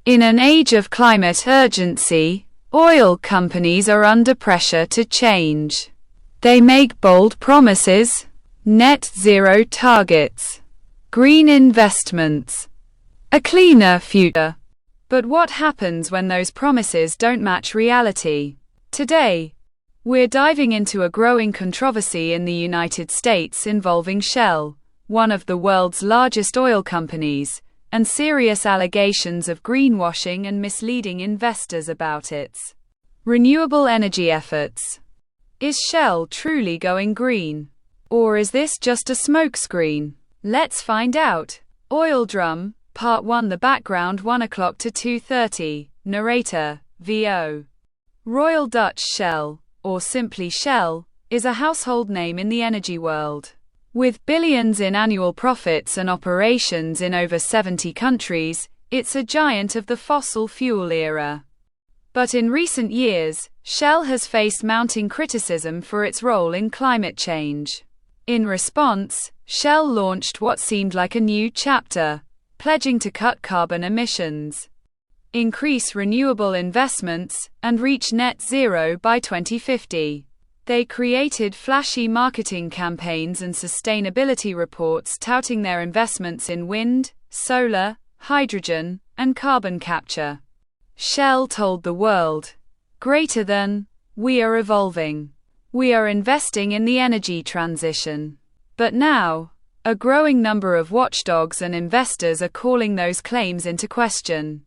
In an age of climate urgency, oil companies are under pressure to change. They make bold promises, net zero targets, green investments, a cleaner future. But what happens when those promises don't match reality? Today, we're diving into a growing controversy in the United States involving Shell, one of the world's largest oil companies, and serious allegations of greenwashing and misleading investors about its renewable energy efforts. Is Shell truly going green? Or is this just a smokescreen? Let's find out. Oil Drum, Part 1. The background: 1 o'clock to 2:30. Narrator, VO. Royal Dutch Shell, or simply Shell, is a household name in the energy world. With billions in annual profits and operations in over 70 countries, it's a giant of the fossil fuel era. But in recent years, Shell has faced mounting criticism for its role in climate change. In response, Shell launched what seemed like a new chapter, pledging to cut carbon emissions, increase renewable investments, and reach net zero by 2050. They created flashy marketing campaigns and sustainability reports touting their investments in wind, solar, hydrogen, and carbon capture. Shell told the world, "Greater than, we are evolving. We are investing in the energy transition." But now, a growing number of watchdogs and investors are calling those claims into question.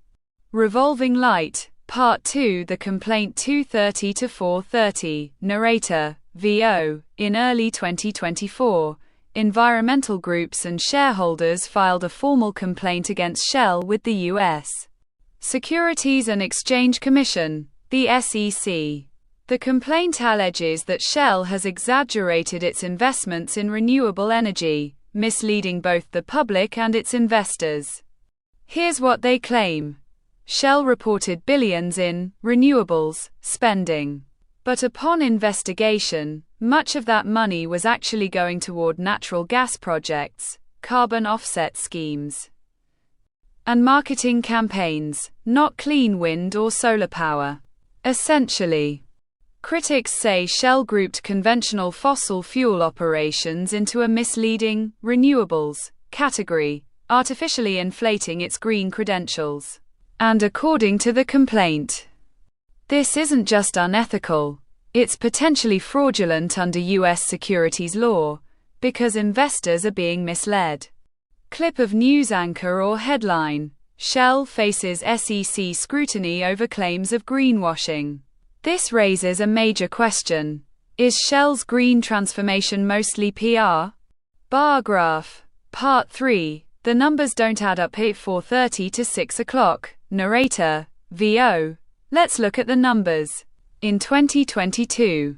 Revolving Light, Part 2. The complaint: 2:30 to 4:30. Narrator, VO. In early 2024, environmental groups and shareholders filed a formal complaint against Shell with the U.S. Securities and Exchange Commission, the SEC. The complaint alleges that Shell has exaggerated its investments in renewable energy, misleading both the public and its investors. Here's what they claim. Shell reported billions in renewables spending. But upon investigation, much of that money was actually going toward natural gas projects, carbon offset schemes, and marketing campaigns, not clean wind or solar power. Essentially, critics say Shell grouped conventional fossil fuel operations into a misleading renewables category, artificially inflating its green credentials. And according to the complaint, this isn't just unethical, it's potentially fraudulent under U.S. securities law, because investors are being misled. Clip of news anchor or headline: Shell faces SEC scrutiny over claims of greenwashing. This raises a major question. Is Shell's green transformation mostly PR? Bar graph, Part 3. The numbers don't add up. 4:30 to 6 o'clock. Narrator, VO. Let's look at the numbers. In 2022,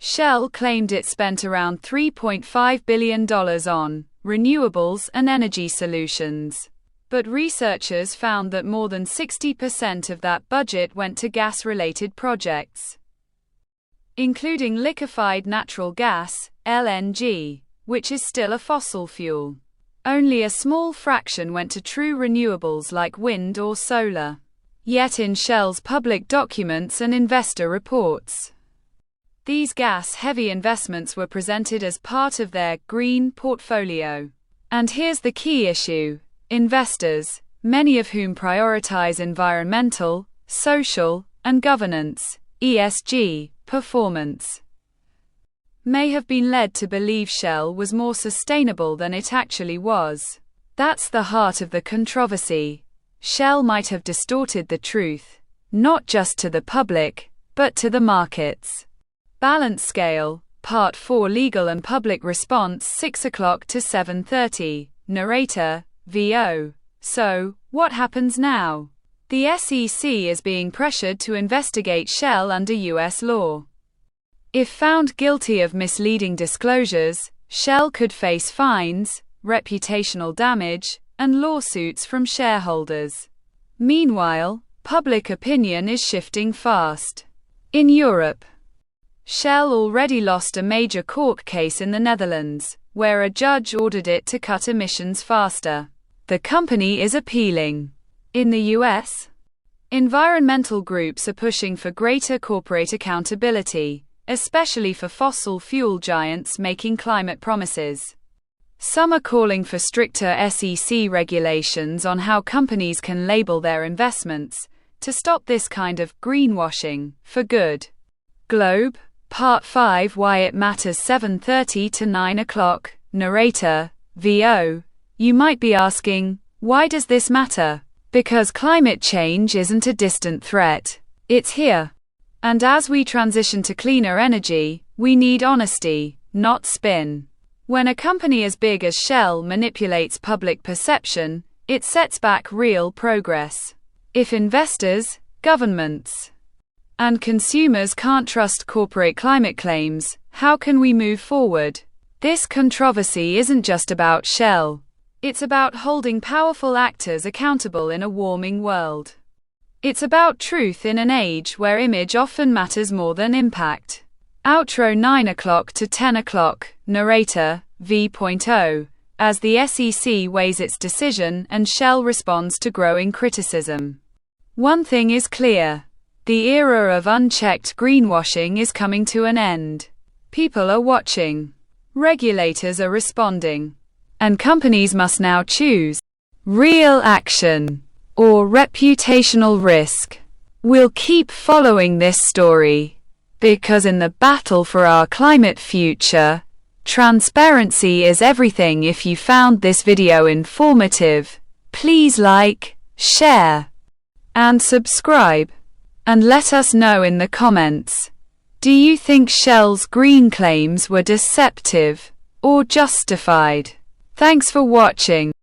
Shell claimed it spent around $3.5 billion on renewables and energy solutions. But researchers found that more than 60% of that budget went to gas-related projects, including liquefied natural gas, LNG, which is still a fossil fuel. Only a small fraction went to true renewables like wind or solar. Yet in Shell's public documents and investor reports, these gas-heavy investments were presented as part of their green portfolio. And here's the key issue. Investors, many of whom prioritize environmental, social, and governance (ESG) performance, may have been led to believe Shell was more sustainable than it actually was. That's the heart of the controversy. Shell might have distorted the truth, not just to the public, but to the markets. Balance Scale, Part 4. Legal and Public Response: 6 o'clock to 7:30. Narrator, VO. So, what happens now? The SEC is being pressured to investigate Shell under U.S. law. If found guilty of misleading disclosures, Shell could face fines, reputational damage, and lawsuits from shareholders. Meanwhile, public opinion is shifting fast. In Europe, Shell already lost a major court case in the Netherlands, where a judge ordered it to cut emissions faster. The company is appealing. In the US, environmental groups are pushing for greater corporate accountability, especially for fossil fuel giants making climate promises. Some are calling for stricter SEC regulations on how companies can label their investments to stop this kind of greenwashing for good. Globe, Part 5 Why It Matters 7:30 to 9 o'clock. Narrator, VO. You might be asking, why does this matter? Because climate change isn't a distant threat. It's here. And as we transition to cleaner energy, we need honesty, not spin. When a company as big as Shell manipulates public perception, it sets back real progress. If investors, governments, and consumers can't trust corporate climate claims, how can we move forward? This controversy isn't just about Shell. It's about holding powerful actors accountable in a warming world. It's about truth in an age where image often matters more than impact. Outro 9 o'clock to 10 o'clock. Narrator, V.O. As the SEC weighs its decision and Shell responds to growing criticism. One thing is clear. The era of unchecked greenwashing is coming to an end. People are watching. Regulators are responding. And companies must now choose real action or reputational risk. We'll keep following this story, because in the battle for our climate future, transparency is everything. If you found this video informative, please like, share, and subscribe. And let us know in the comments. Do you think Shell's green claims were deceptive or justified? Thanks for watching.